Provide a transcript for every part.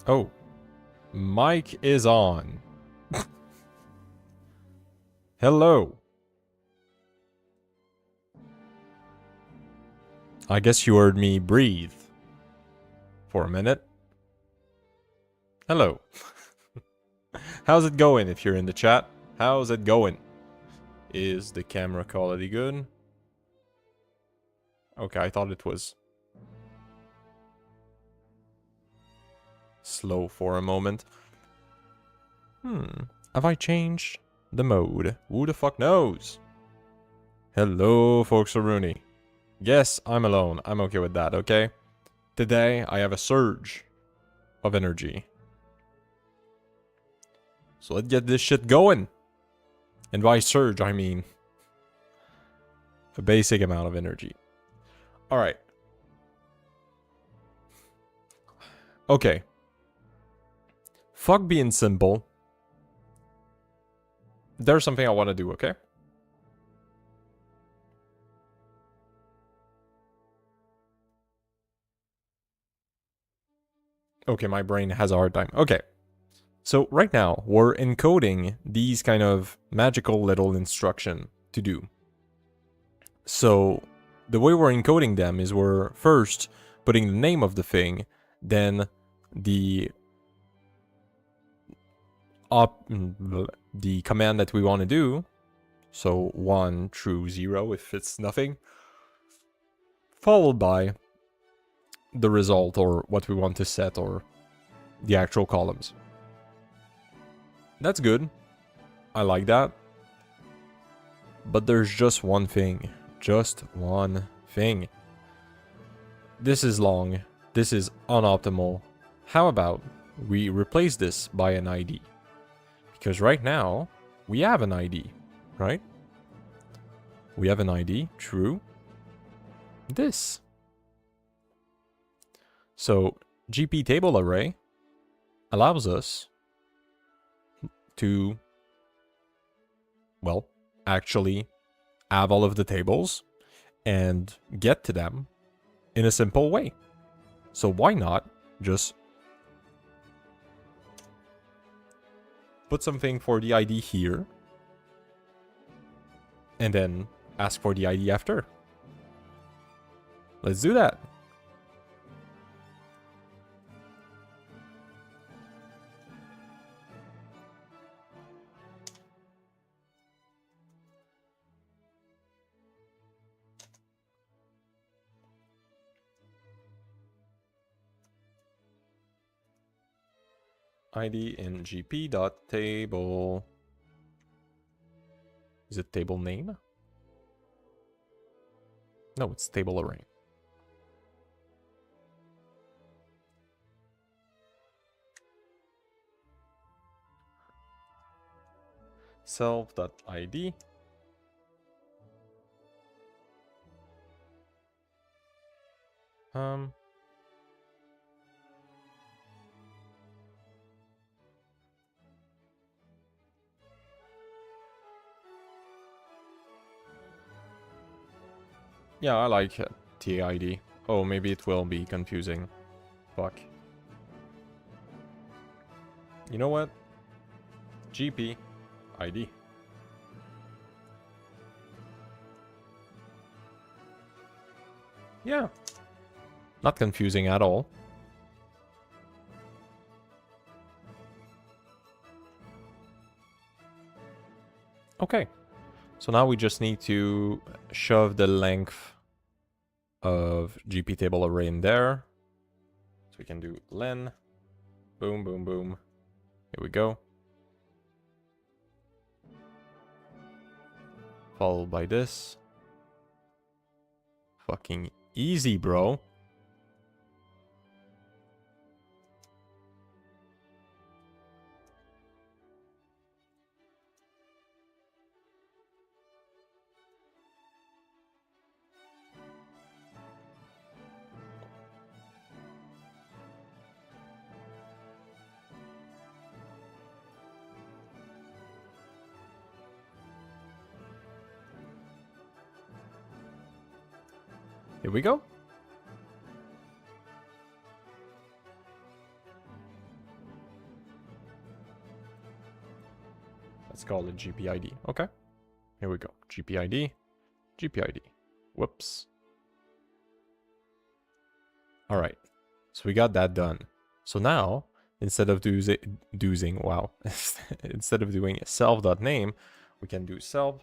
Oh, mic is on. Hello. I guess you heard me breathe for a minute. Hello. How's it going if you're in the chat? How's it going? Is the camera quality good? Okay, I thought it was slow for a moment. Have I changed the mode? Who the fuck knows? Hello, folks, Rooney. Yes, I'm alone. I'm okay with that, okay? Today, I have a surge of energy. So let's get this shit going. And by surge, I mean a basic amount of energy. Alright. Okay. Fuck being simple. There's something I want to do, okay? Okay, my brain has a hard time. Okay. So right now, we're encoding these kind of magical little instruction to do. So the way we're encoding them is we're first putting the name of the thing, then the command that we want to do. So 1 through 0 if it's nothing. Followed by the result or what we want to set or the actual columns. That's good. I like that. But there's just one thing. Just one thing. This is long. This is unoptimal. How about we replace this by an ID? Because right now, we have an ID, right? We have an ID, true. This. So, GP table array allows us to, well, actually have all of the tables and get to them in a simple way. So why not just put something for the ID here and then ask for the ID after? Let's do that. ID in gp.table. Is it table name? No, it's table array. Self.id. Yeah, I like TID. Oh, maybe it will be confusing. Fuck. You know what? GP ID. Yeah. Not confusing at all. Okay. So now we just need to shove the length of GP table array in there. So we can do len. Boom, boom, boom. Here we go. Followed by this. Fucking easy, bro. Here we go. Let's call it GPID. Okay. Here we go. GPID. GPID. Whoops. All right. So we got that done. So now, instead of wow. Instead of doing self.name, we can do self.gpid.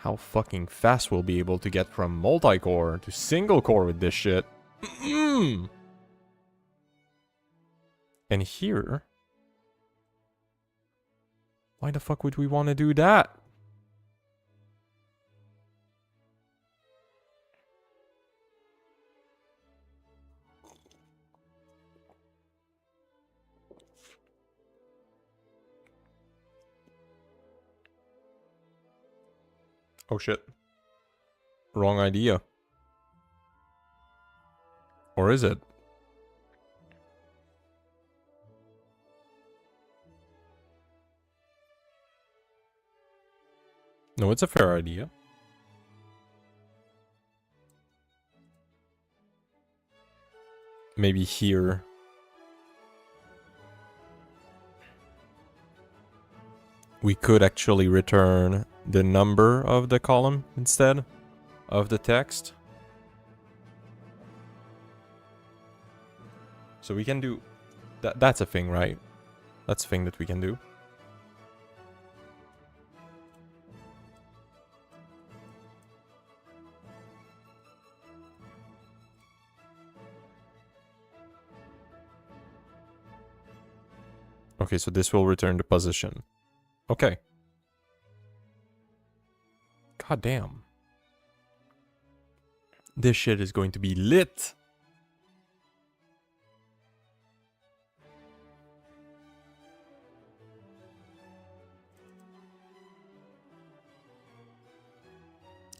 How fucking fast we'll be able to get from multi-core to single core with this shit. And here... Why the fuck would we want to do that? Oh shit. Wrong idea. Or is it? No, it's a fair idea. Maybe here. We could actually return the number of the column instead of the text. So we can do... That's a thing, right? That's a thing that we can do. Okay, so this will return the position. Okay. God damn. This shit is going to be lit.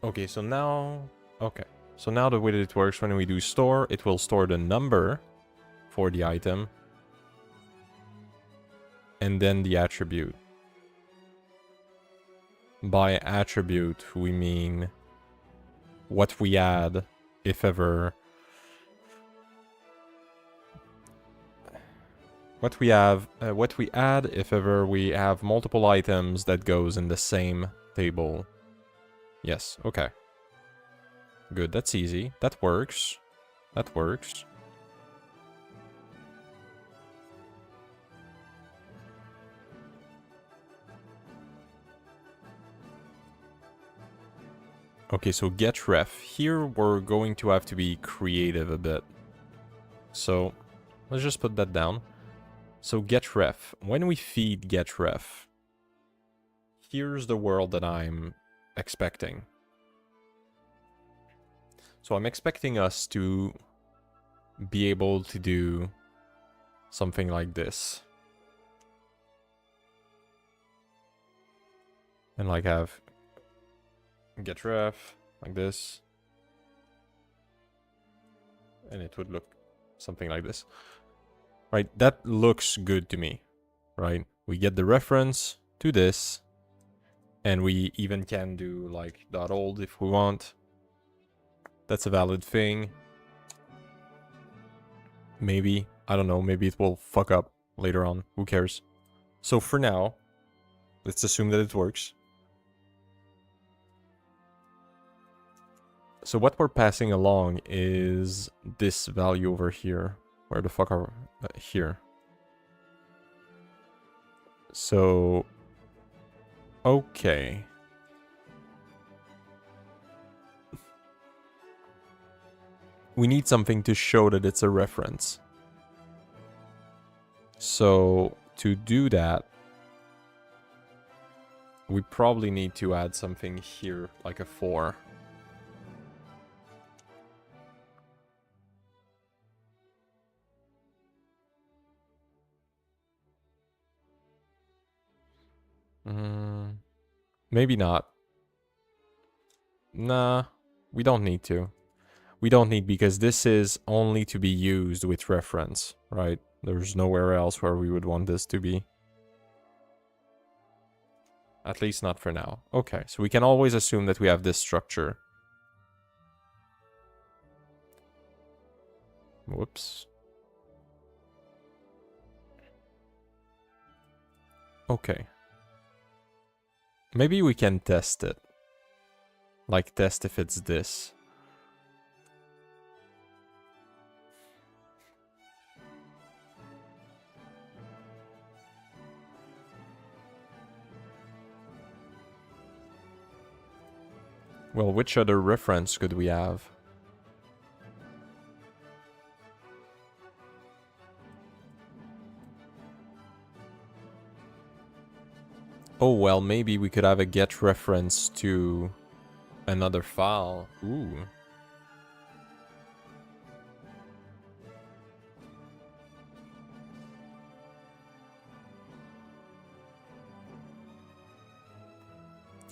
Okay, so now... Okay. So now the way that it works, when we do store, it will store the number for the item. And then the attribute. By attribute, we mean what we add, if ever. What we add, if ever we have multiple items that goes in the same table. Yes, okay. Good, that's easy. That works. That works. Okay, so get ref. Here we're going to have to be creative a bit. So let's just put that down. So get ref. When we feed get ref, here's the world that I'm expecting. So I'm expecting us to be able to do something like this. And like have get ref like this. And it would look something like this. Right, that looks good to me. Right? We get the reference to this. And we even can do like .old if we want. That's a valid thing. Maybe. I don't know. Maybe it will fuck up later on. Who cares? So for now, let's assume that it works. So what we're passing along is this value over here. Where the fuck are... here. So... okay. We need something to show that it's a reference. So to do that, we probably need to add something here, like a 4. Maybe not. Nah. We don't need to. We don't need, because this is only to be used with reference, right? There's nowhere else where we would want this to be. At least not for now. Okay, so we can always assume that we have this structure. Whoops. Okay. Maybe we can test it. Like, test if it's this. Well, which other reference could we have? Oh, well, maybe we could have a get reference to another file. Ooh.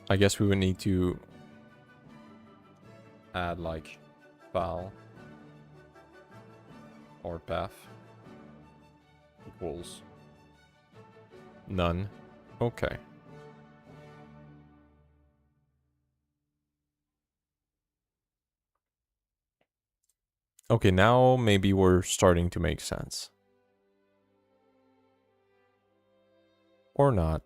I guess we would need to add, like, file or path equals none. Okay. Okay, now maybe we're starting to make sense. Or not.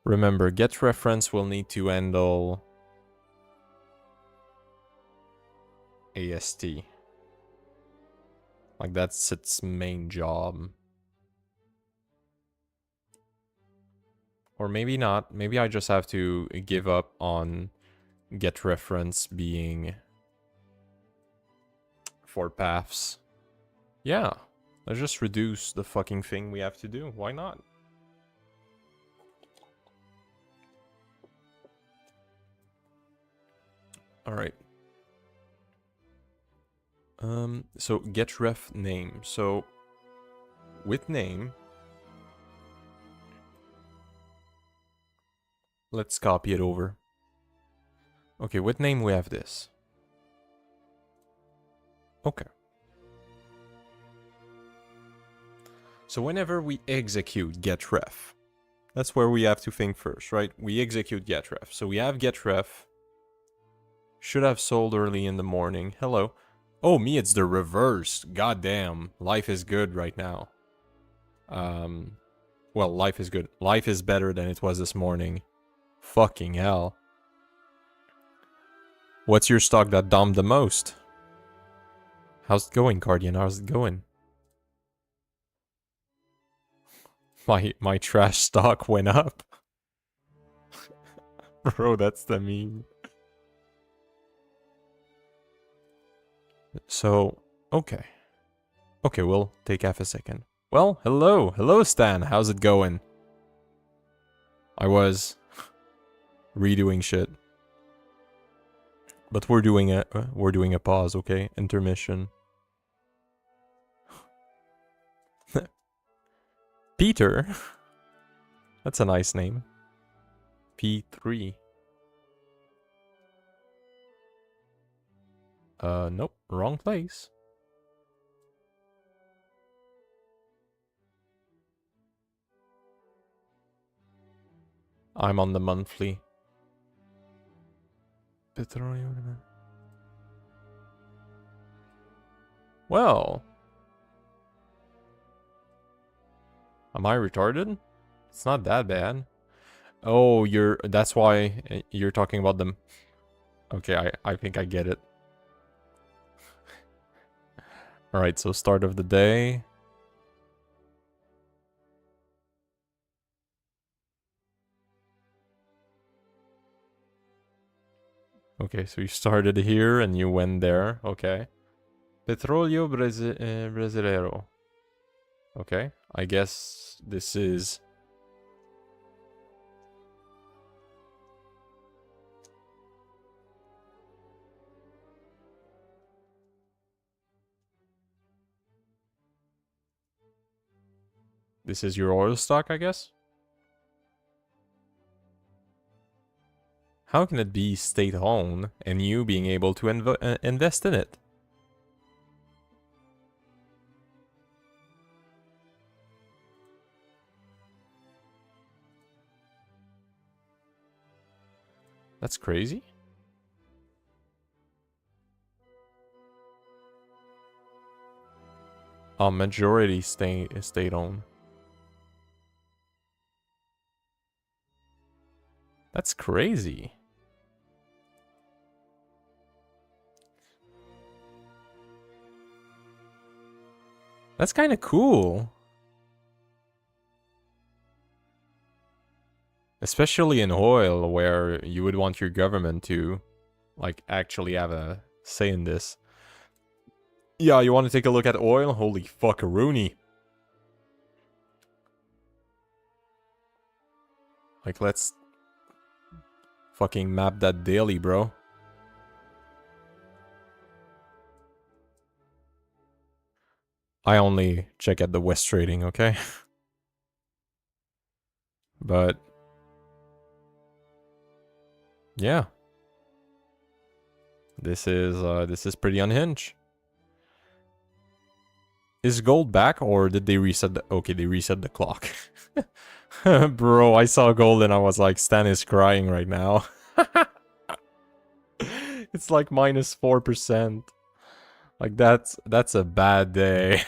Remember, get reference will need to handle AST. Like, that's its main job. Or maybe not. Maybe I just have to give up on get reference being for paths. Yeah. Let's just reduce the fucking thing we have to do. Why not? Alright. So get ref name. So with name, let's copy it over. Okay, with name we have this. Okay. So whenever we execute get ref, that's where we have to think first, right? We execute get ref. So we have get ref. Should have sold early in the morning. Hello. Oh, me, it's the reverse. Goddamn. Life is good right now. Well, life is good. Life is better than it was this morning. Fucking hell. What's your stock that dumped the most? How's it going, Guardian? How's it going? My trash stock went up. Bro, that's the meme. So, okay. Okay, we'll take half a second. Well, hello. Hello, Stan. How's it going? I was redoing shit. But we're doing a pause, okay? Intermission. Peter. That's a nice name. P3. Nope, wrong place. I'm on the monthly. Petroleum. Well. Am I retarded? It's not that bad. Oh, that's why you're talking about them. Okay, I think I get it. Alright, so start of the day. Okay, so you started here and you went there. Okay. Petróleo Brasileiro. Okay, I guess this is... This is your oil stock, I guess? How can it be state-owned and you being able to invest in it? That's crazy. Majority state-owned. That's crazy. That's kind of cool. Especially in oil, where you would want your government to, like, actually have a say in this. Yeah, you want to take a look at oil? Holy fuckaroony. Like, let's fucking map that daily, bro. I only check at the West Trading, okay? But yeah. This is pretty unhinged. Is gold back or did they reset the... Okay, they reset the clock. Bro, I saw gold and I was like, Stan is crying right now. It's like minus 4%. Like that's a bad day.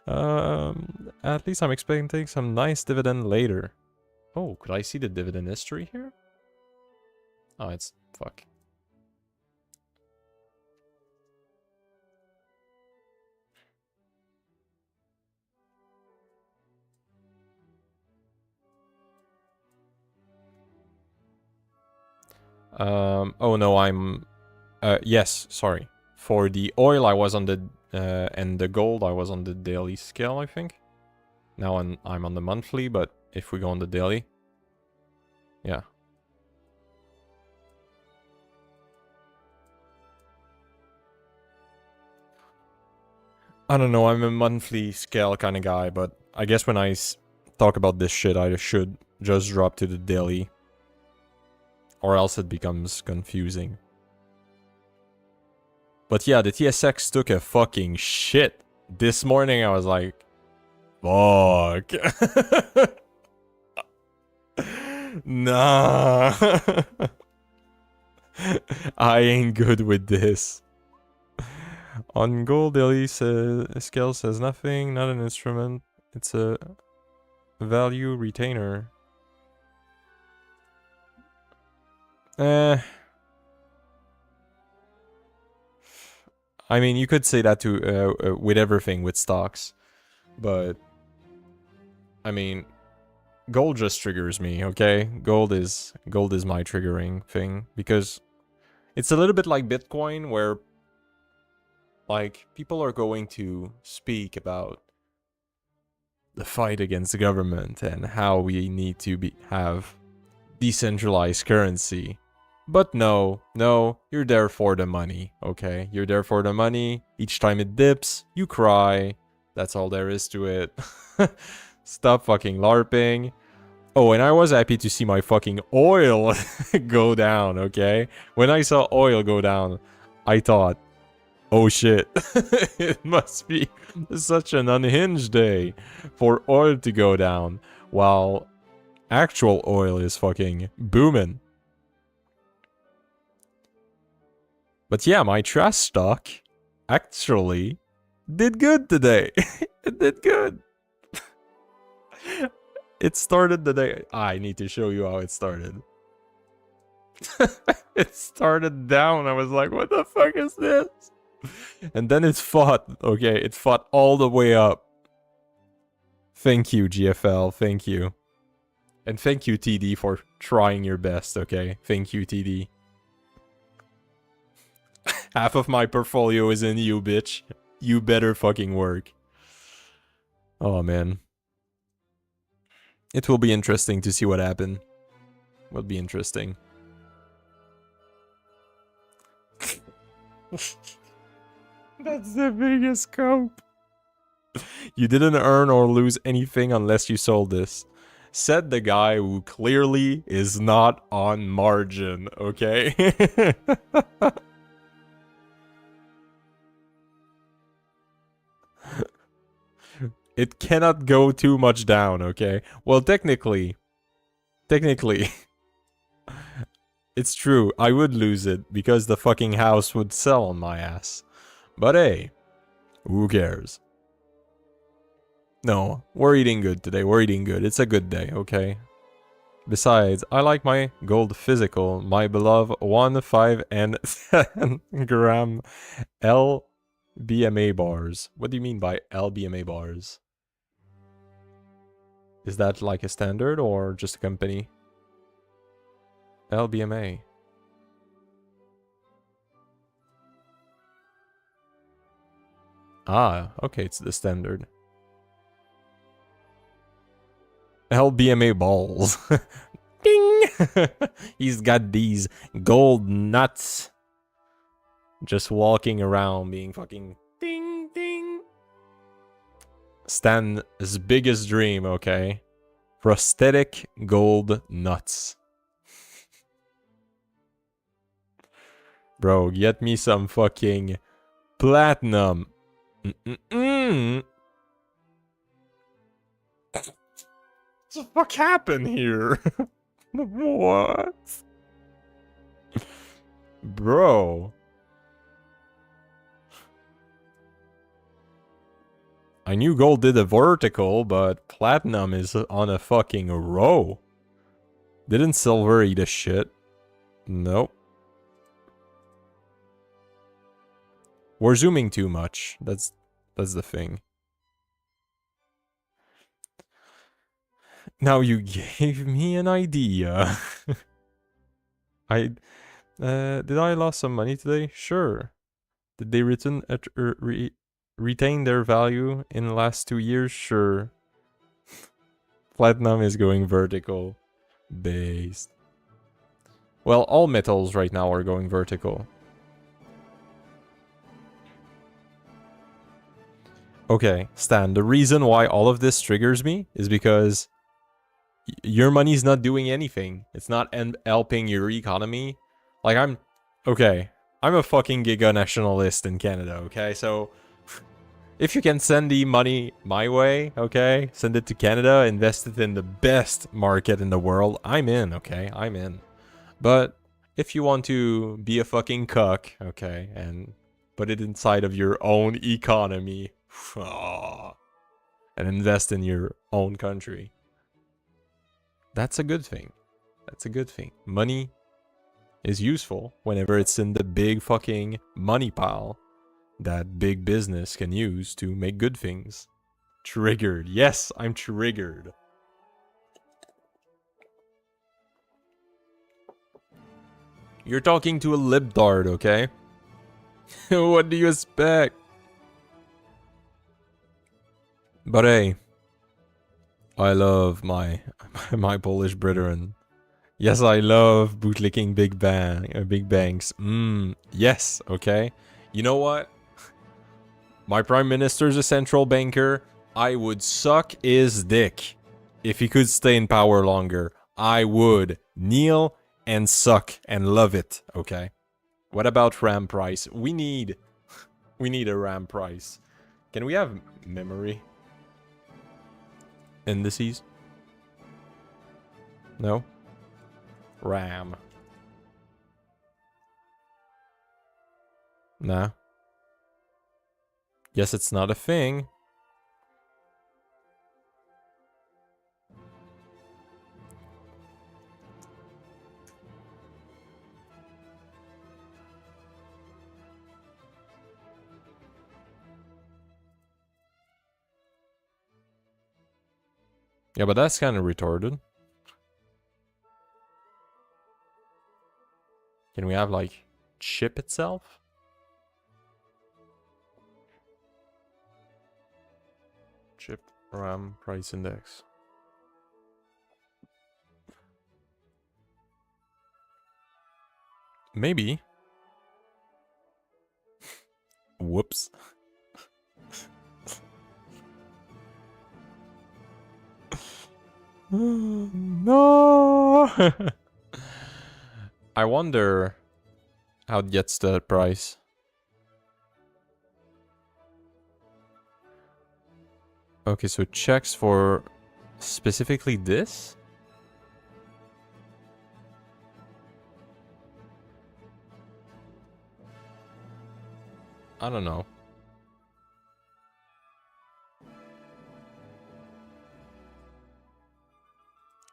At least I'm expecting some nice dividend later. Oh, could I see the dividend history here? Oh, it's... fuck. Oh no, I'm... yes, sorry. For the oil, I was on the... and the gold, I was on the daily scale, I think. Now I'm on the monthly, but if we go on the daily... Yeah. I don't know, I'm a monthly scale kind of guy, but I guess when I talk about this shit, I should just drop to the daily. Or else it becomes confusing. But yeah, the TSX took a fucking shit. This morning I was like, fuck. Nah. I ain't good with this. On gold, daily scale says nothing, not an instrument. It's a value retainer. I mean, you could say that to with everything with stocks, but I mean, gold just triggers me. Okay, gold is my triggering thing because it's a little bit like Bitcoin, where like people are going to speak about the fight against the government and how we need to have decentralized currency. But no, you're there for the money, okay? You're there for the money. Each time it dips, you cry. That's all there is to it. Stop fucking LARPing. Oh, and I was happy to see my fucking oil go down, okay? When I saw oil go down, I thought, oh shit, it must be such an unhinged day for oil to go down, while actual oil is fucking booming. But yeah, my trash stock actually did good today. It did good. It started the day... I need to show you how it started. It started down. I was like, what the fuck is this? And then it fought. Okay, it fought all the way up. Thank you, GFL. Thank you. And thank you, TD, for trying your best, okay? Thank you, TD. Half of my portfolio is in you, bitch. You better fucking work. Oh, man. It will be interesting to see what happened. Will be interesting. That's the biggest scope. You didn't earn or lose anything unless you sold this. Said the guy who clearly is not on margin, okay? It cannot go too much down, okay? Well, technically, it's true. I would lose it because the fucking house would sell on my ass. But hey, who cares? No, we're eating good today. We're eating good. It's a good day, okay? Besides, I like my gold physical, my beloved 1, 5, and 7 gram LBMA bars. What do you mean by LBMA bars? Is that like a standard or just a company? LBMA. Ah, okay, it's the standard. LBMA balls. Ding! He's got these gold nuts. Just walking around being fucking ding ding. Stan's biggest dream, okay? Prosthetic gold nuts. Bro, get me some fucking platinum. What the fuck happened here? What? Bro. I knew gold did a vertical, but platinum is on a fucking row. Didn't silver eat a shit? Nope. We're zooming too much. That's the thing. Now you gave me an idea. Did I lost some money today? Sure. Did they retain their value in the last 2 years? Sure. Platinum is going vertical. Based. Well, all metals right now are going vertical. Okay, Stan, the reason why all of this triggers me is because your money's not doing anything. It's not helping your economy. Like, I'm a fucking giga nationalist in Canada, okay? So, if you can send the money my way, okay? Send it to Canada, invest it in the best market in the world, I'm in, okay? I'm in. But if you want to be a fucking cuck, okay, and put it inside of your own economy, and invest in your own country, that's a good thing. That's a good thing. Money is useful whenever it's in the big fucking money pile that big business can use to make good things. Triggered. Yes, I'm triggered. You're talking to a libtard, okay? What do you expect? But hey, I love my Polish brethren. Yes, I love bootlicking big banks. Yes, okay. You know what? My prime minister's a central banker. I would suck his dick if he could stay in power longer. I would kneel and suck and love it, okay? What about RAM price? We need a RAM price. Can we have memory indices? No? RAM. Nah. Guess it's not a thing. Yeah, but that's kind of retarded. Can we have, like, chip itself? Chip RAM price index. Maybe. Whoops. No! I wonder how it gets to that price. Okay, so it checks for specifically this? I don't know.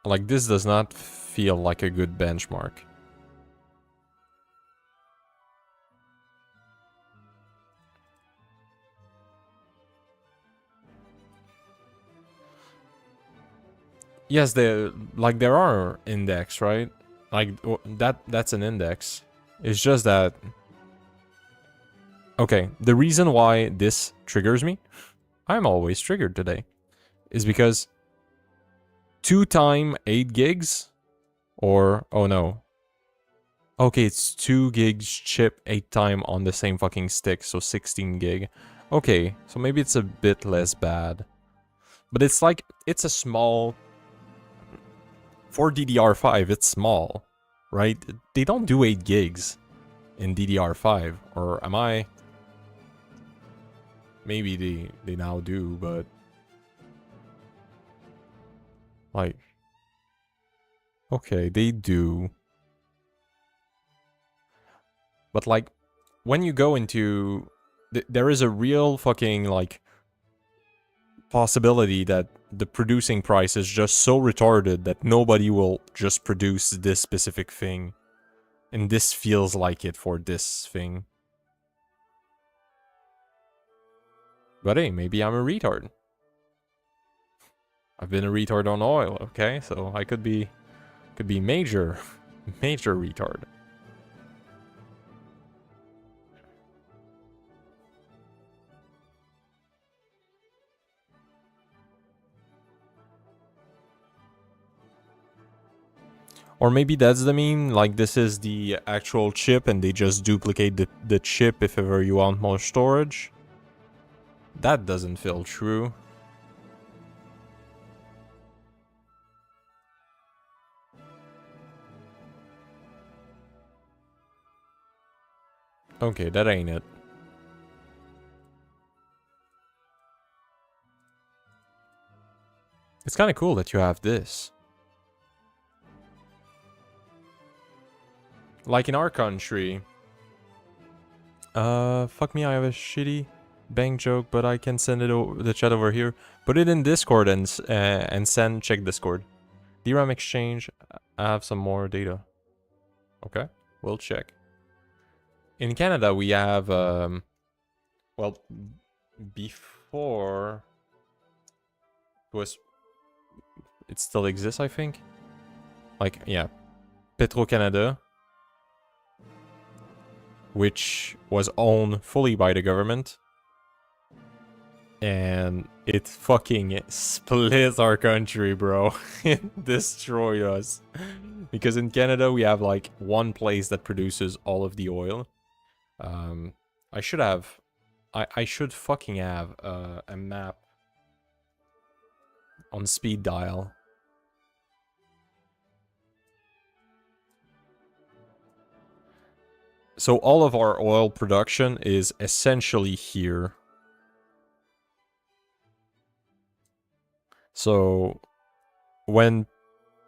Like, this does not feel like a good benchmark. Yes, there are index, right? Like that's an index. It's just that okay, the reason why this triggers me, I'm always triggered today, is because 2 times 8 gigs or oh no. Okay, it's 2 gigs chip 8 times on the same fucking stick, so 16 gig. Okay, so maybe it's a bit less bad. But it's like it's a small for DDR5, it's small, right? They don't do 8 gigs in DDR5, or am I? Maybe they now do, but like, okay, they do. But like, when you go into, there is a real fucking like possibility that the producing price is just so retarded that nobody will just produce this specific thing. And this feels like it for this thing. But hey, maybe I'm a retard. I've been a retard on oil, okay? So I could be major, major retard. Or maybe that's the meme, like this is the actual chip and they just duplicate the chip if ever you want more storage. That doesn't feel true. Okay, that ain't it. It's kind of cool that you have this. Like in our country. Fuck me, I have a shitty bank joke, but I can send it over the chat over here. Put it in Discord and send, check Discord. DRAM exchange, I have some more data. Okay, we'll check. In Canada, we have, well, before it still exists, I think. Like, yeah, Petro-Canada, which was owned fully by the government. And it fucking split our country, bro. It destroyed us. Because in Canada, we have like one place that produces all of the oil. I should have... I should fucking have a map on speed dial. So all of our oil production is essentially here. So when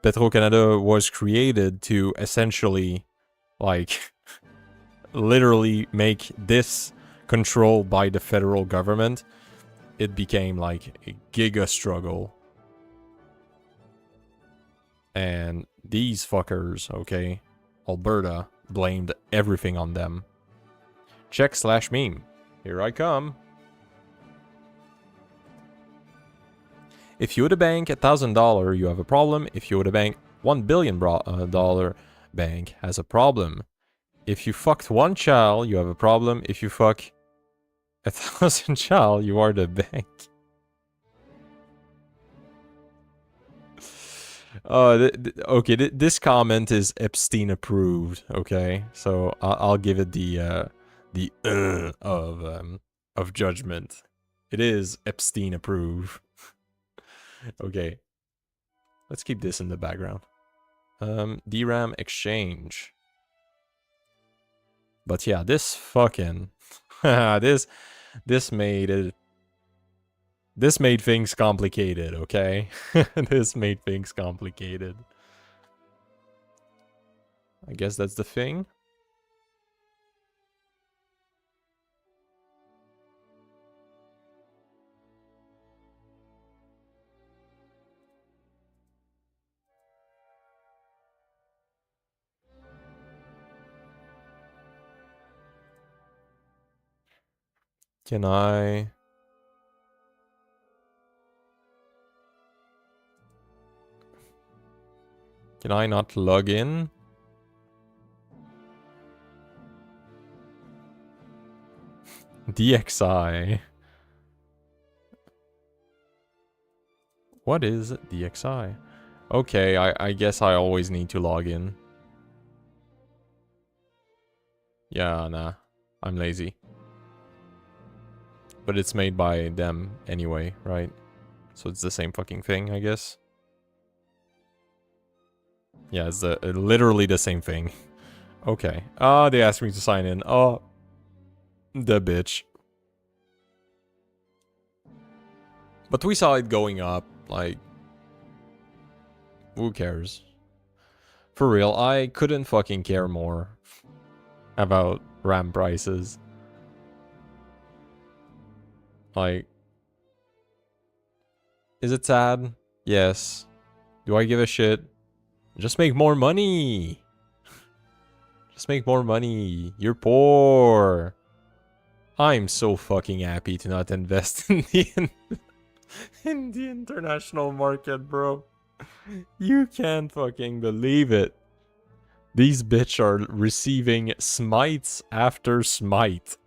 Petro-Canada was created to essentially, like, literally make this controlled by the federal government, it became like a giga struggle. And these fuckers, okay, Alberta, blamed everything on them. Check/meme. Here I come. If you owe the bank $1,000, you have a problem. If you owe the bank $1 billion bank has a problem. If you fucked one child, you have a problem. If you fuck 1,000 child, you are the bank. Okay, this comment is Epstein approved. Okay, so I'll give it the of judgment. It is Epstein approved. Okay. Let's keep this in the background. DRAM exchange. But yeah, this fucking this made it. This made things complicated, okay? This made things complicated. I guess that's the thing. Can I... Can I not log in? DXI. What is DXI? Okay, I guess I always need to log in. Yeah, nah. I'm lazy. But it's made by them anyway, right? So it's the same fucking thing, I guess. Yeah, it's literally the same thing. Okay. They asked me to sign in. Oh, the bitch. But we saw it going up, like... Who cares? For real, I couldn't fucking care more about RAM prices. Like... Is it sad? Yes. Do I give a shit? Just make more money! Just make more money. You're poor. I'm so fucking happy to not invest in in the international market, bro. You can't fucking believe it. These bitch are receiving smites after smite.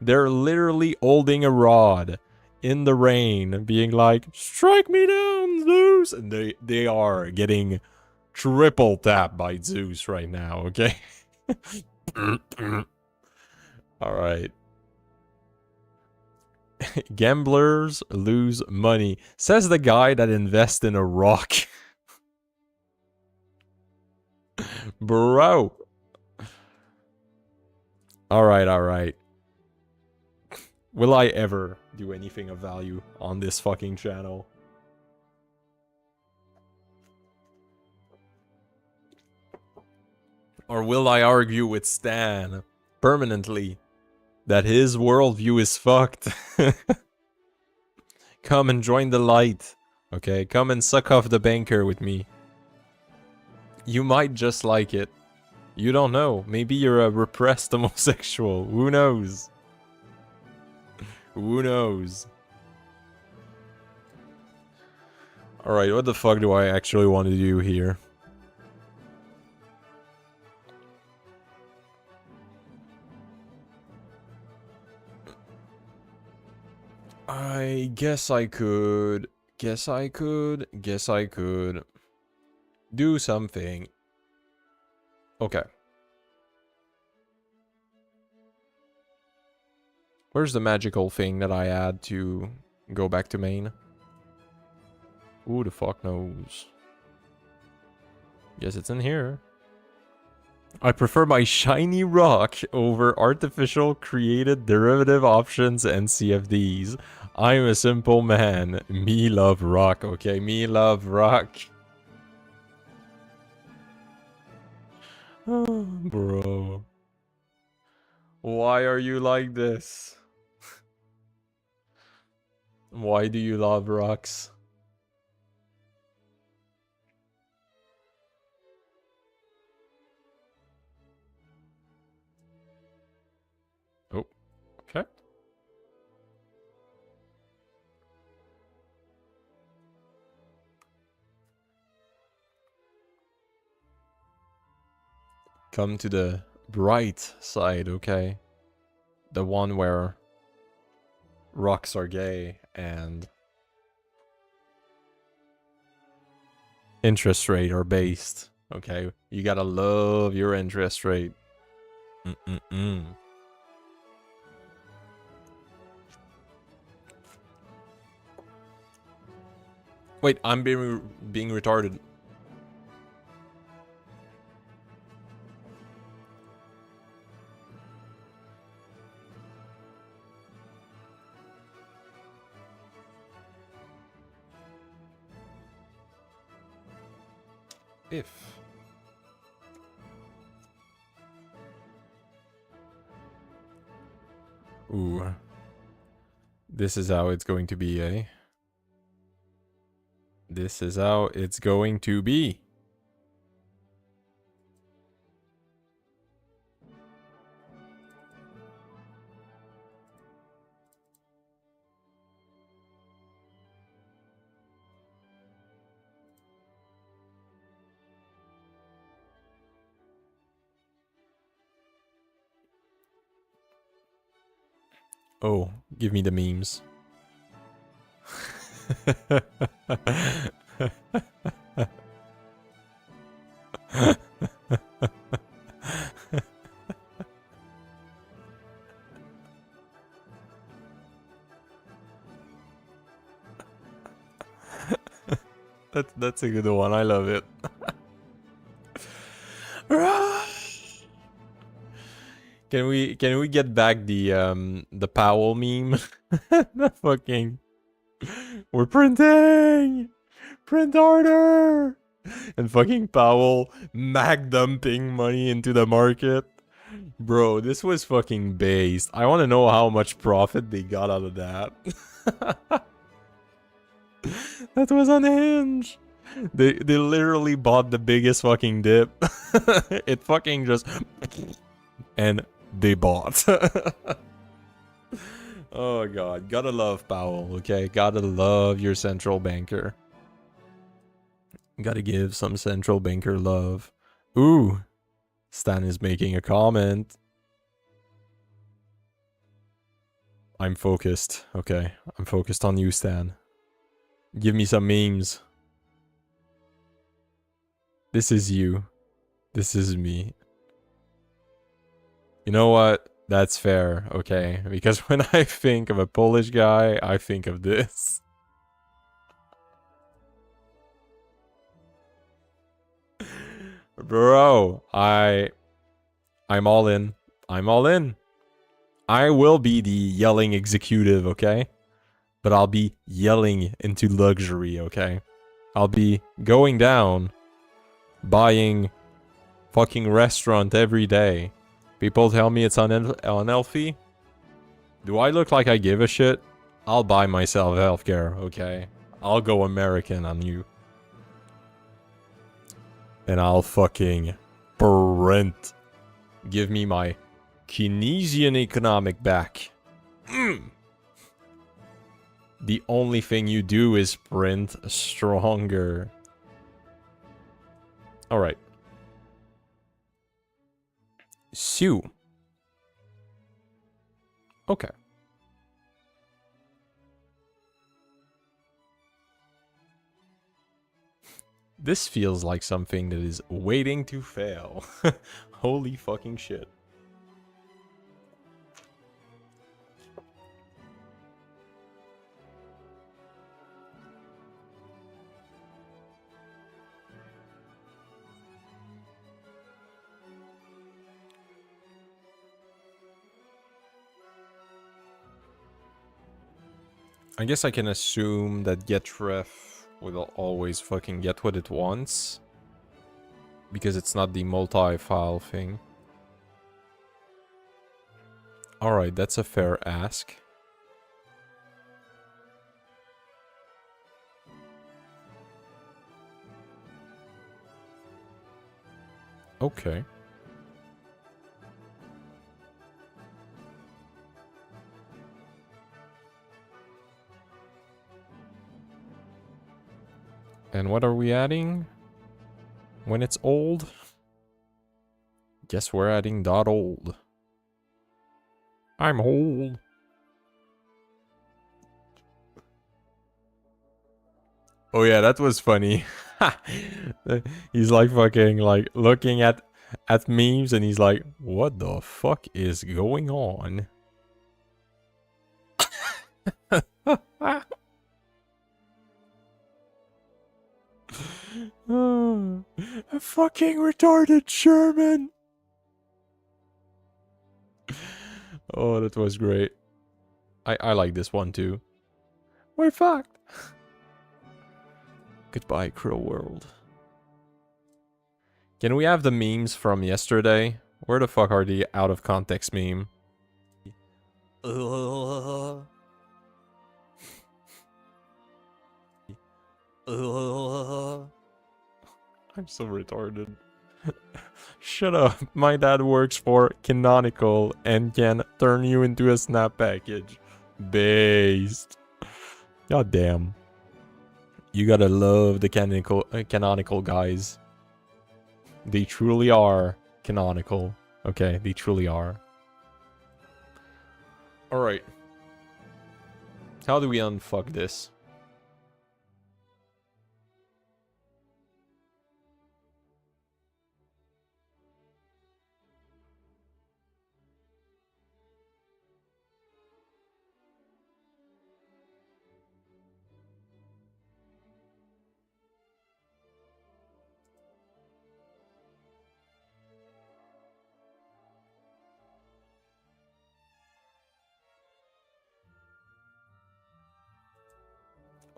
They're literally holding a rod in the rain, being like, strike me down, Zeus! And they are getting triple tapped by Zeus right now, okay? Alright. Gamblers lose money. Says the guy that invests in a rock. Bro. Alright, alright. Will I ever do anything of value on this fucking channel? Or will I argue with Stan permanently that his worldview is fucked? Come and join the light. Okay, come and suck off the banker with me. You might just like it. You don't know. Maybe you're a repressed homosexual. Who knows? Who knows? Alright, what the fuck do I actually want to do here? I guess I could. Guess I could. Guess I could. Do something. Okay. Where's the magical thing that I add to go back to main? Who the fuck knows? Guess it's in here. I prefer my shiny rock over artificial created derivative options and CFDs. I'm a simple man. Me love rock, okay? Me love rock. Oh, bro. Why are you like this? Why do you love rocks? Oh, okay. Come to the bright side, okay? The one where rocks are gay and interest rate are based, okay? You gotta love your interest rate. Wait, I'm being retarded. If. Ooh. This is how it's going to be, eh? This is how it's going to be. Oh, give me the memes. That's a good one. I love it. Can we get back the Powell meme? The fucking we're printing! Print harder! And fucking Powell mag dumping money into the market. Bro, this was fucking based. I want to know how much profit they got out of that. That was unhinged. They literally bought the biggest fucking dip. It fucking just and they bought. Oh god, gotta love Powell, okay? Gotta love your central banker. Gotta give some central banker love. Ooh, Stan is making a comment. I'm focused, okay? I'm focused on you, Stan. Give me some memes. This is you. This is me. You know what? That's fair, okay? Because when I think of a Polish guy, I think of this. Bro, I'm all in. I'm all in. I will be the yelling executive, okay? But I'll be yelling into luxury, okay? I'll be going down, buying fucking restaurant every day. People tell me it's unhealthy. Do I look like I give a shit? I'll buy myself healthcare, okay? I'll go American on you. And I'll fucking print. Give me my Keynesian economic back. The only thing you do is print stronger. Alright. Sue. Okay. This feels like something that is waiting to fail. Holy fucking shit. I guess I can assume that getref will always fucking get what it wants. Because it's not the multi-file thing. Alright, that's a fair ask. Okay. And what are we adding? When it's old? Guess we're adding .old. I'm old. Oh yeah, that was funny. He's like fucking like looking at memes and he's like, what the fuck is going on? A fucking retarded Sherman. Oh, that was great. I like this one too. We're fucked. Goodbye, cruel world. Can we have the memes from yesterday? Where the fuck are the out of context meme? I'm so retarded. Shut up. My dad works for Canonical and can turn you into a snap package. Based. God damn. You gotta love the canonical guys. They truly are canonical. Okay, they truly are. Alright. How do we unfuck this?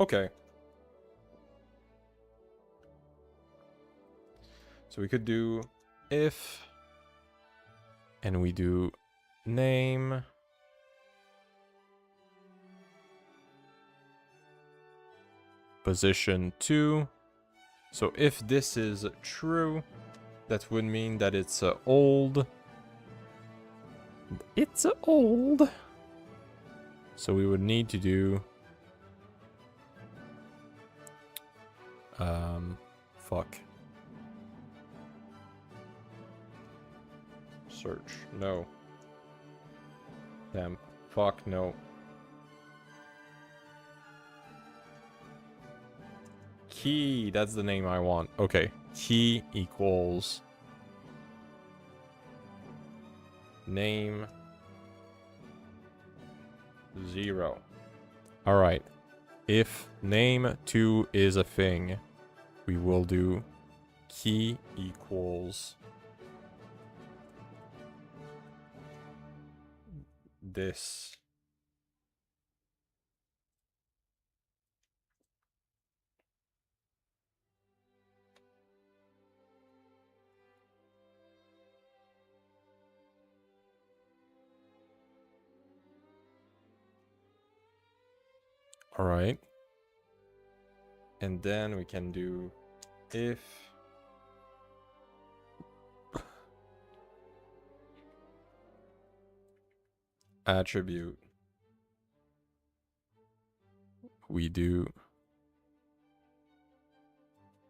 Okay. So we could do if, and we do name, position 2. So if this is true, that would mean that it's old. It's old. So we would need to do fuck. Search. No. Damn. Fuck no. Key. That's the name I want. Okay. Key equals name 0. Alright. If name 2 is a thing, we will do key equals this. Alright. And then we can do if attribute. We do.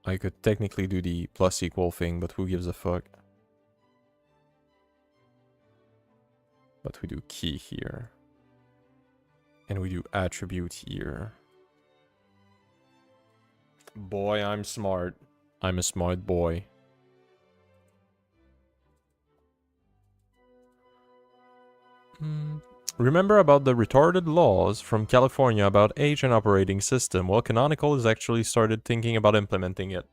I could technically do the plus equal thing, but who gives a fuck? But we do key here. And we do attribute here. Boy, I'm smart. I'm a smart boy. Remember about the retarded laws from California about age and operating system? Well, Canonical has actually started thinking about implementing it.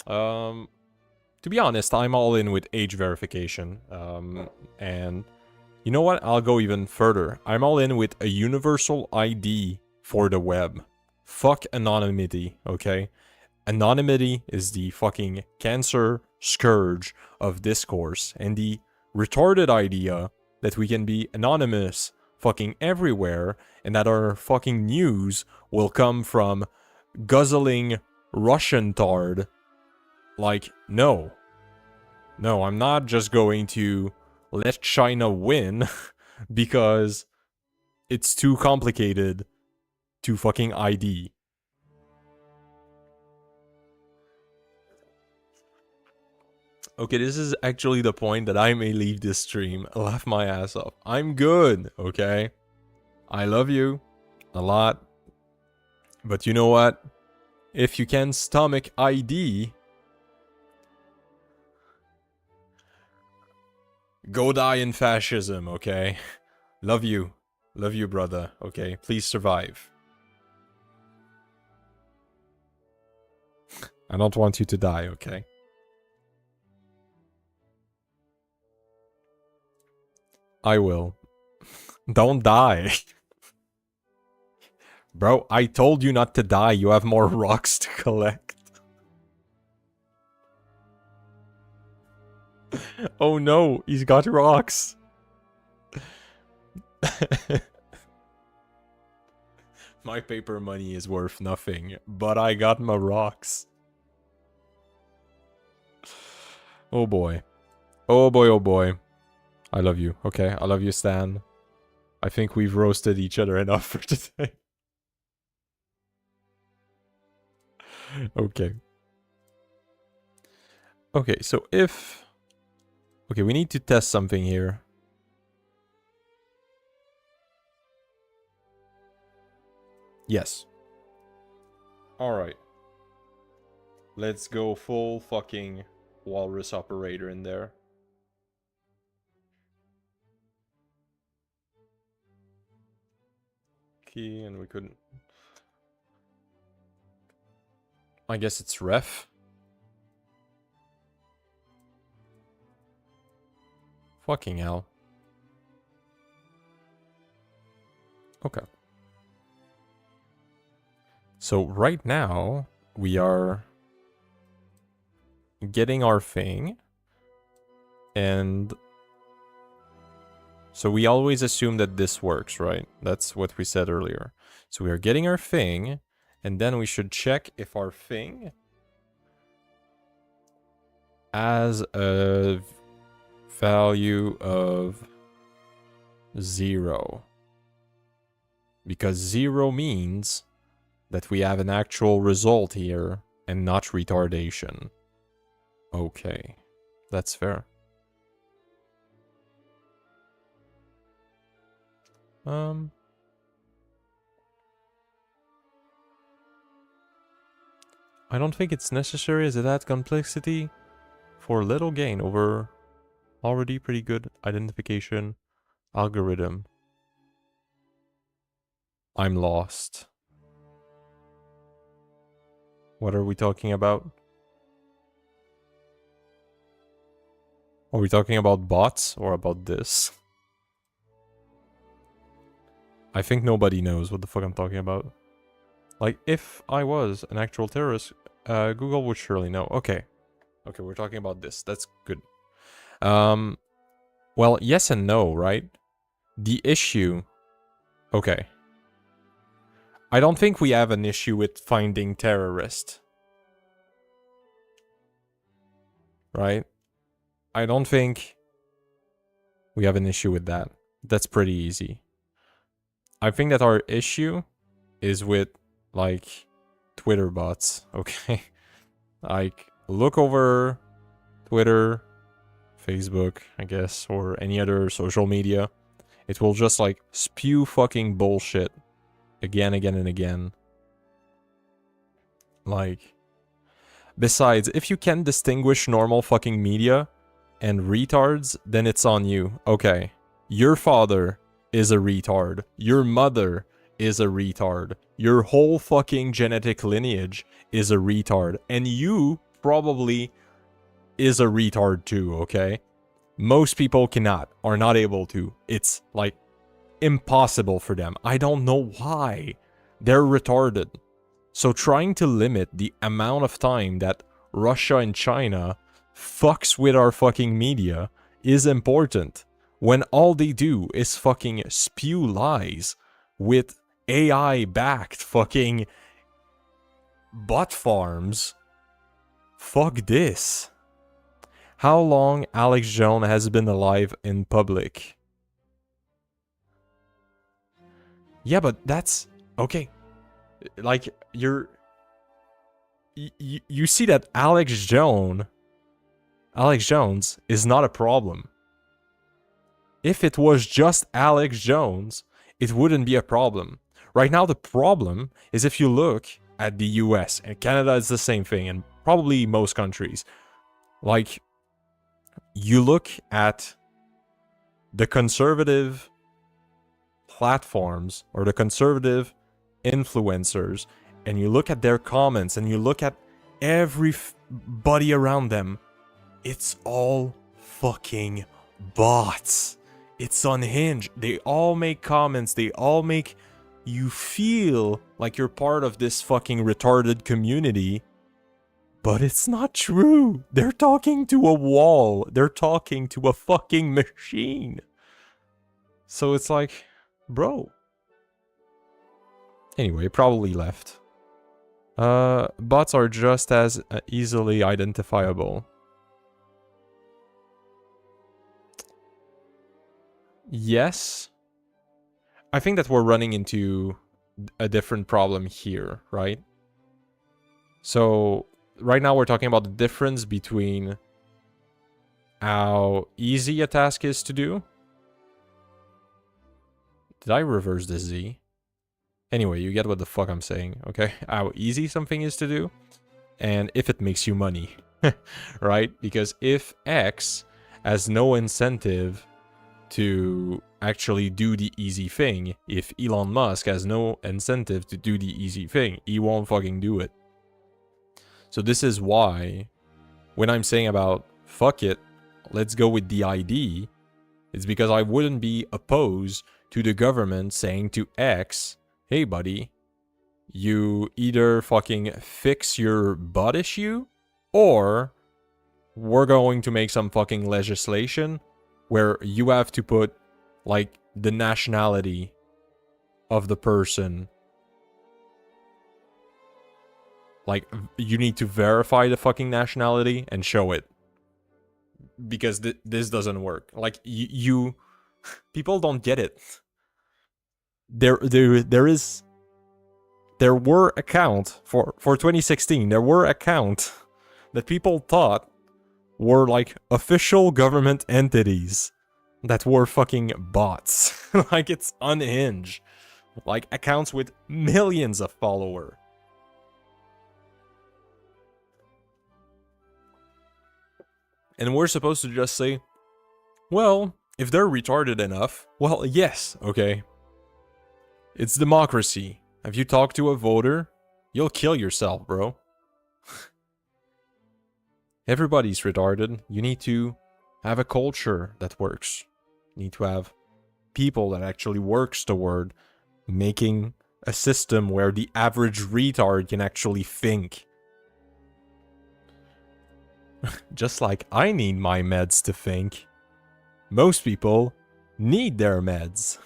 To be honest, I'm all in with age verification. And you know what? I'll go even further. I'm all in with a universal ID for the web. Fuck anonymity, okay? Anonymity is the fucking cancer scourge of discourse. And the retarded idea that we can be anonymous fucking everywhere and that our fucking news will come from guzzling Russian tard. Like, no. No, I'm not just going to let China win because it's too complicated to fucking ID. Okay, this is actually the point that I may leave this stream. Laugh my ass off. I'm good, okay? I love you a lot. But you know what? If you can stomach ID, go die in fascism, okay? Love you. Love you, brother, okay? Please survive. I don't want you to die, okay? I will. Don't die. Bro, I told you not to die. You have more rocks to collect. Oh no, he's got rocks. My paper money is worth nothing, but I got my rocks. Oh boy. Oh boy, oh boy. I love you. Okay, I love you, Stan. I think we've roasted each other enough for today. Okay. Okay, so if... Okay, we need to test something here. Yes. Alright. Let's go full fucking walrus operator in there. Key, and we couldn't... I guess it's ref. Fucking hell. Okay. So right now, we are getting our thing. And so we always assume that this works, right? That's what we said earlier. So we are getting our thing, and then we should check if our thing has a value of 0. Because 0 means that we have an actual result here and not retardation. Okay, that's fair. I don't think it's necessary as it adds complexity for little gain over already pretty good identification algorithm. I'm lost. What are we talking about? Are we talking about bots or about this? I think nobody knows what the fuck I'm talking about. Like, if I was an actual terrorist, Google would surely know. Okay. Okay, we're talking about this. That's good. Well, yes and no, right? The issue... Okay. I don't think we have an issue with finding terrorist. Right? I don't think we have an issue with that. That's pretty easy. I think that our issue is with, like, Twitter bots, okay? Like, look over Twitter, Facebook, I guess, or any other social media. It will just, like, spew fucking bullshit again, and again. Like, besides, if you can distinguish normal fucking media and retards, then it's on you. Okay, your father is a retard. Your mother is a retard. Your whole fucking genetic lineage is a retard. And you probably is a retard too, okay? Most people are not able to. It's, like, impossible for them. I don't know why. They're retarded. So trying to limit the amount of time that Russia and China fucks with our fucking media is important. When all they do is fucking spew lies with AI-backed fucking bot farms. Fuck this. How long Alex Jones has been alive in public? Yeah, but that's... Okay. Like, you see that Alex Jones is not a problem. If it was just Alex Jones, it wouldn't be a problem. Right now, the problem is if you look at the US, and Canada is the same thing, and probably most countries. Like, you look at the conservative platforms, or the conservative influencers, and you look at their comments, and you look at everybody around them. It's all fucking bots. It's unhinged. They all make comments. They all make you feel like you're part of this fucking retarded community. But it's not true. They're talking to a wall. They're talking to a fucking machine. So it's like, bro. Anyway, probably left. Bots are just as easily identifiable. Yes. I think that we're running into a different problem here, right? So, right now we're talking about the difference between how easy a task is to do. Did I reverse the Z? Anyway, you get what the fuck I'm saying, okay? How easy something is to do, and if it makes you money, right? Because if X has no incentive to actually do the easy thing, if Elon Musk has no incentive to do the easy thing, he won't fucking do it. So this is why, when I'm saying about, fuck it, let's go with the ID, it's because I wouldn't be opposed to the government saying to X, hey buddy, you either fucking fix your bot issue, or we're going to make some fucking legislation where you have to put, like, the nationality of the person. Like, you need to verify the fucking nationality and show it. Because this doesn't work. Like, you people don't get it. There were accounts for 2016. There were accounts that people thought were like official government entities that were fucking bots. Like, it's unhinged. Like, accounts with millions of followers. And we're supposed to just say, well, if they're retarded enough, well, yes, okay. It's democracy. Have you talked to a voter? You'll kill yourself, bro. Everybody's retarded. You need to have a culture that works. You need to have people that actually works toward making a system where the average retard can actually think. Just like I need my meds to think. Most people need their meds.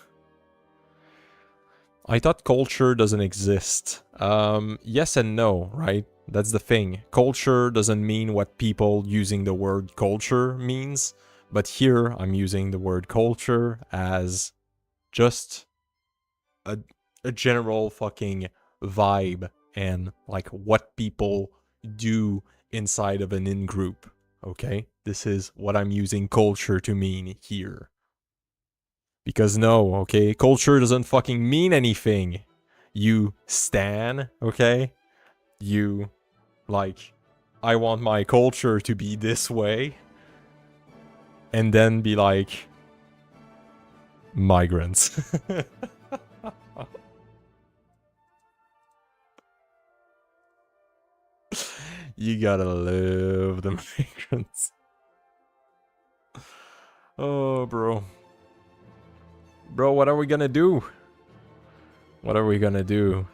I thought culture doesn't exist. Yes and no, right? That's the thing. Culture doesn't mean what people using the word culture means. But here, I'm using the word culture as just a general fucking vibe and like what people do inside of an in-group, okay? This is what I'm using culture to mean here. Because no, okay? Culture doesn't fucking mean anything. You stan, okay? You, like, I want my culture to be this way. And then be like, migrants. You gotta love the migrants. Oh, bro. Bro, what are we gonna do? What are we gonna do?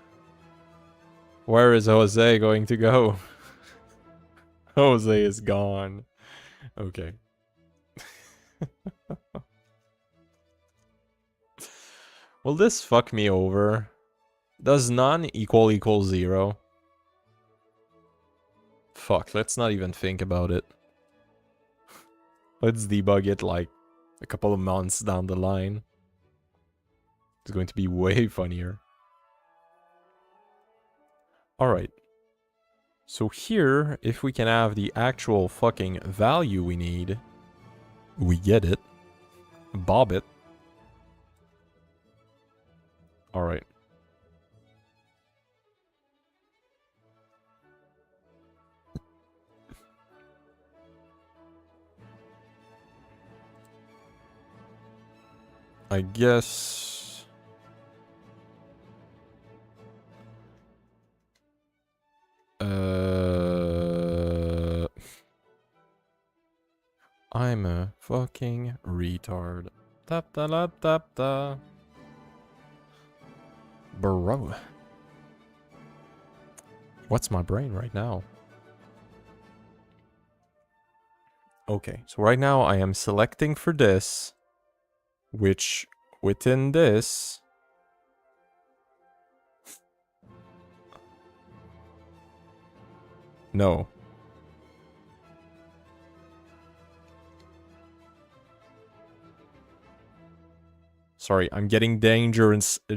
Where is Jose going to go? Jose is gone. Okay. Will this fuck me over? Does none equal 0? Fuck, let's not even think about it. Let's debug it like a couple of months down the line. It's going to be way funnier. Alright. So here, if we can have the actual fucking value we need, we get it. Bob it. Alright. I guess... I'm a fucking retard. Tap da da tap da. Bro. What's my brain right now? Okay, so right now I am selecting for this, which within this... No. Sorry, I'm getting dangerously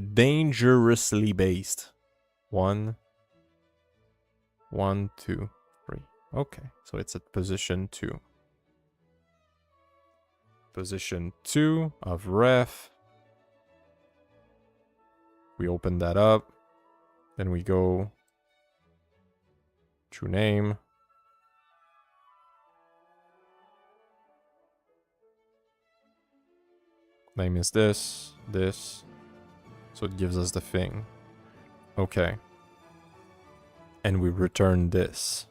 based. 1, 1, 2, 3. Okay, so it's at position 2. Position 2 of ref. We open that up. Then we go to name. Name is this. So it gives us the thing. Okay. And we return this.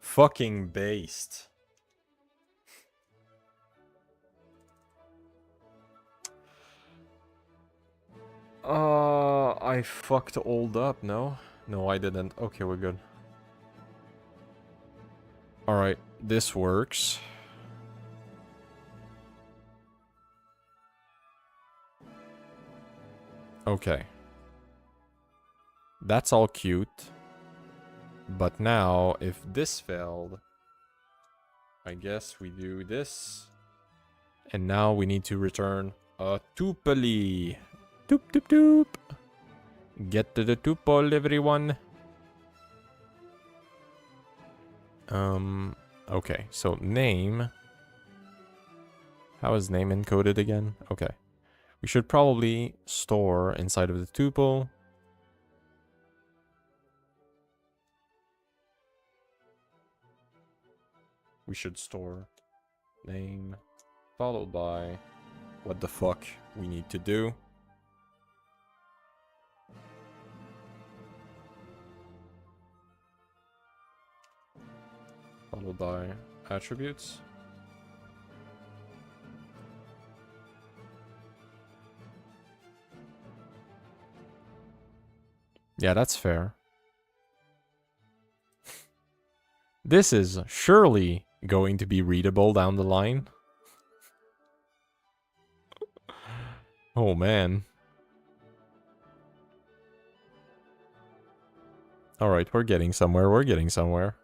Fucking based. I fucked old up, no? No, I didn't. Okay, we're good. Alright, this works. Okay. That's all cute. But now, if this failed, I guess we do this. And now we need to return a tuple. Doop doop doop. Get to the tuple, everyone. Okay, so name. How is name encoded again? Okay. We should probably store inside of the tuple. We should store name followed by what the fuck we need to do. Followed by attributes. Yeah, that's fair. This is surely going to be readable down the line. Oh man. Alright, we're getting somewhere, we're getting somewhere.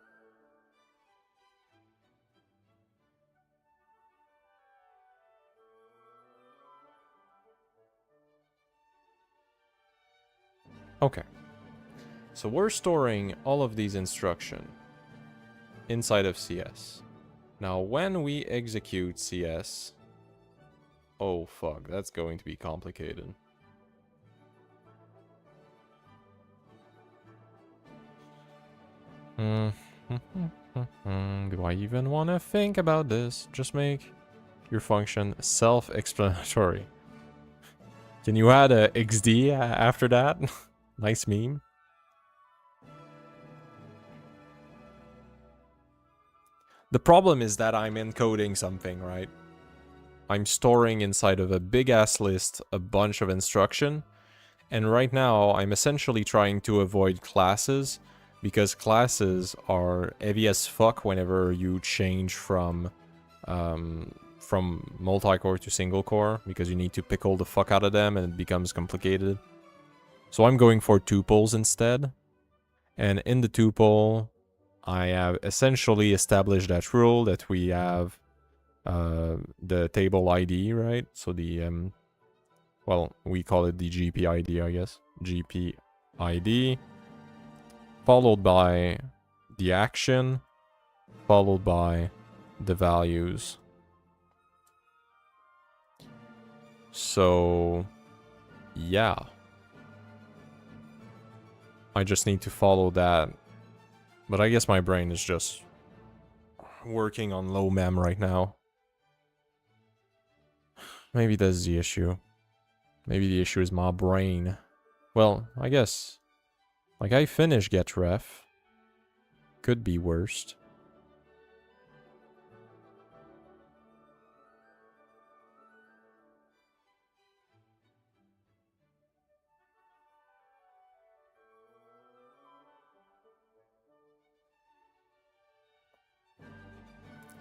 Okay. So we're storing all of these instructions inside of CS. Now when we execute CS... Oh fuck, that's going to be complicated. Do I even want to think about this? Just make your function self-explanatory. Can you add a XD after that? Nice meme. The problem is that I'm encoding something, right? I'm storing inside of a big ass list a bunch of instruction. And right now I'm essentially trying to avoid classes, because classes are heavy as fuck whenever you change from multi-core to single core, because you need to pickle the fuck out of them and it becomes complicated. So I'm going for tuples instead. And in the tuple, I have essentially established that rule that we have the table ID, right? So the, well, we call it the GP ID, I guess. GP ID, followed by the action, followed by the values. So, yeah. I just need to follow that. But I guess my brain is just working on low mem right now. Maybe that's the issue. Maybe the issue is my brain. Well, I guess... Like, I finished getref. Could be worst.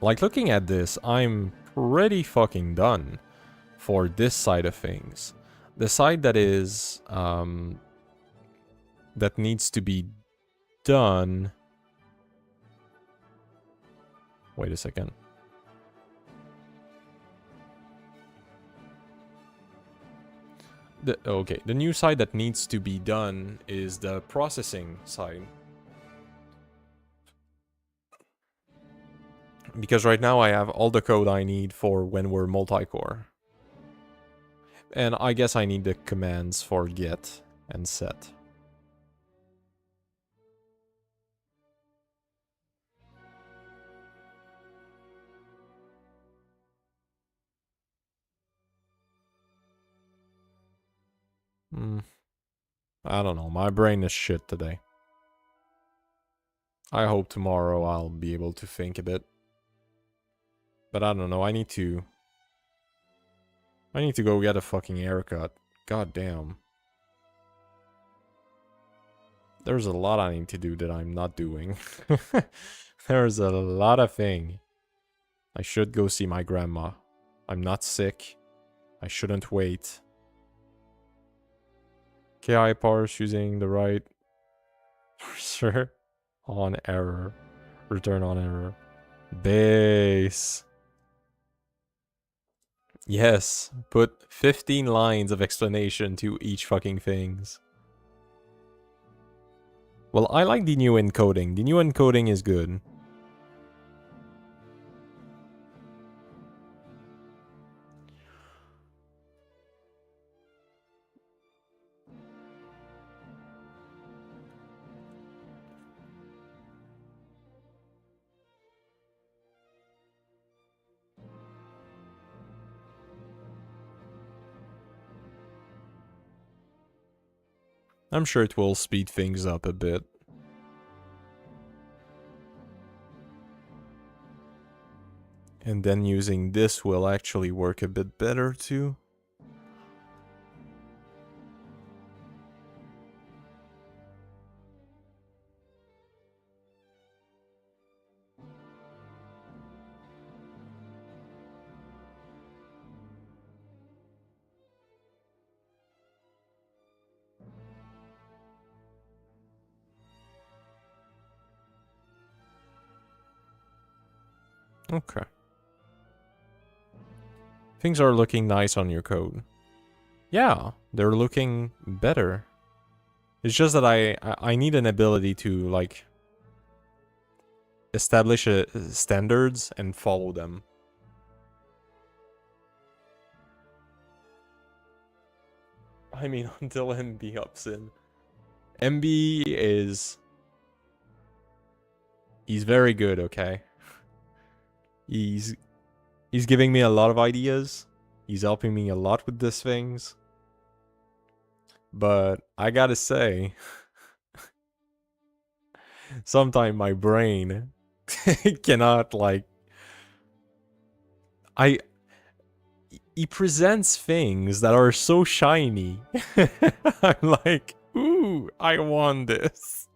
Like, looking at this, I'm pretty fucking done for this side of things. The side that is, that needs to be done... Wait a second. Okay, the new side that needs to be done is the processing side. Because right now I have all the code I need for when we're multi-core. And I guess I need the commands for get and set. I don't know, my brain is shit today. I hope tomorrow I'll be able to think a bit. But I don't know, I need to go get a fucking haircut. God damn. There's a lot I need to do that I'm not doing. There's a lot of thing. I should go see my grandma. I'm not sick. I shouldn't wait. KI parse using the right cursor on error. Return on error. Base. Yes, put 15 lines of explanation to each fucking things. Well, I like the new encoding. The new encoding is good. I'm sure it will speed things up a bit. And then using this will actually work a bit better too. Okay. Things are looking nice on your code. Yeah, they're looking better. It's just that I need an ability to, like, establish standards and follow them. I mean, until MB ups in. MB is... He's very good, okay? He's giving me a lot of ideas. He's helping me a lot with these things. But I gotta say, sometimes my brain cannot, like... He presents things that are so shiny. I'm like, ooh, I want this.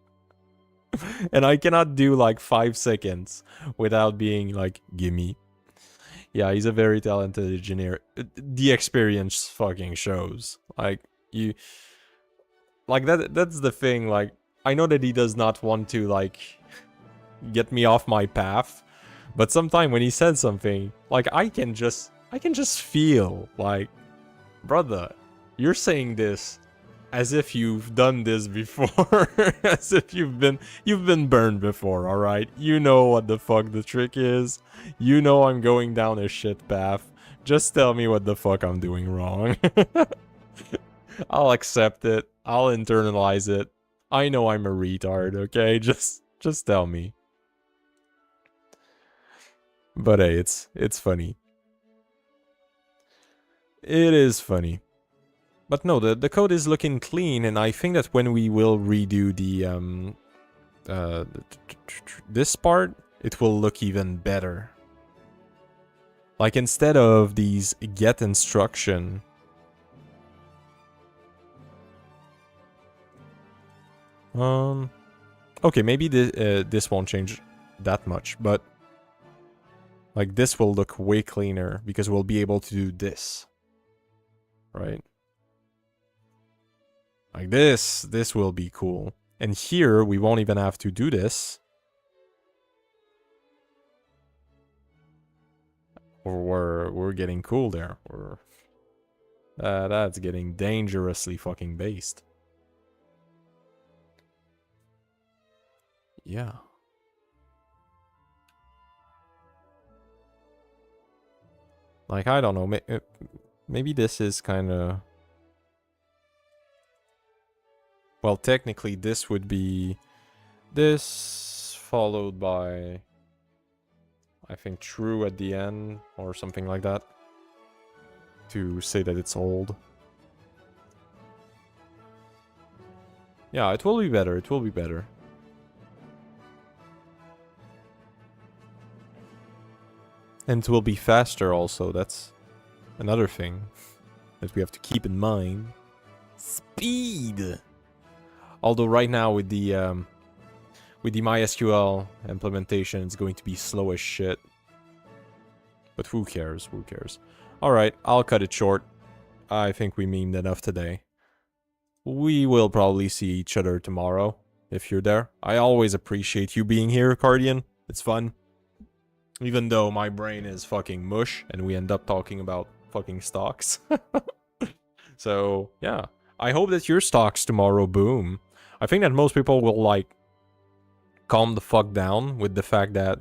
And I cannot do like 5 seconds without being like, gimme. Yeah, he's a very talented engineer. The experience fucking shows. Like, you... Like, that's the thing, like, I know that he does not want to, like, get me off my path. But sometimes when he says something, like, I can just feel, like, brother, you're saying this as if you've done this before. As if you've been burned before, alright? You know what the fuck the trick is. You know I'm going down a shit path. Just tell me what the fuck I'm doing wrong. I'll accept it. I'll internalize it. I know I'm a retard, okay? Just tell me. But hey, it's funny. It is funny. But no, the code is looking clean, and I think that when we will redo the this part, it will look even better. Like, instead of these get instruction, okay, maybe this won't change that much, but Like, this will look way cleaner because we'll be able to do this. Right? Like this will be cool. And here, we won't even have to do this. Or we're getting cool there. That's getting dangerously fucking based. Yeah. Like, I don't know. Maybe this is kind of... Well, technically, this would be this followed by, I think, true at the end or something like that to say that it's old. Yeah, it will be better. It will be better. And it will be faster also. That's another thing that we have to keep in mind. Speed! Although right now with the MySQL implementation, it's going to be slow as shit. But who cares? Who cares? Alright, I'll cut it short. I think we memed enough today. We will probably see each other tomorrow, if you're there. I always appreciate you being here, Cardian. It's fun. Even though my brain is fucking mush, and we end up talking about fucking stocks. So, yeah. I hope that your stocks tomorrow boom. I think that most people will, like, calm the fuck down with the fact that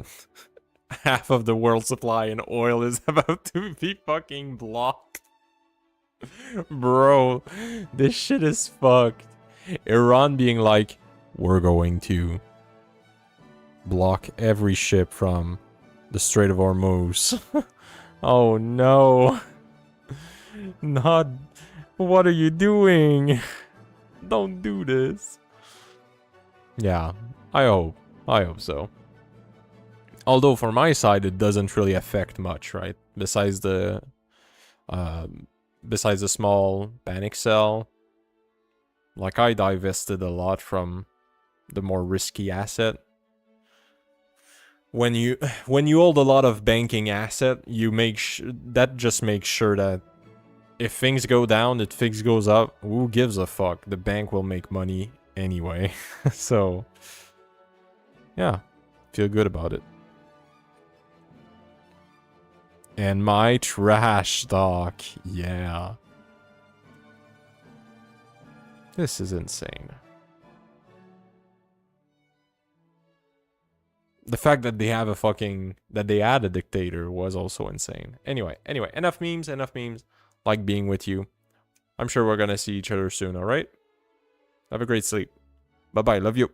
half of the world's supply in oil is about to be fucking blocked. Bro, this shit is fucked. Iran being like, we're going to block every ship from the Strait of Hormuz. Oh no. Not... What are you doing? Don't do this. Yeah, I hope so. Although for my side, it doesn't really affect much, right? Besides the small panic sell, like I divested a lot from the more risky asset. When you hold a lot of banking asset, you that just makes sure that if things go down, if things goes up, who gives a fuck? The bank will make money anyway. So, yeah, feel good about it. And my trash stock, yeah. This is insane. The fact that they have that they add a dictator was also insane. Anyway, enough memes. Like being with you. I'm sure we're gonna see each other soon, alright? Have a great sleep. Bye-bye, love you.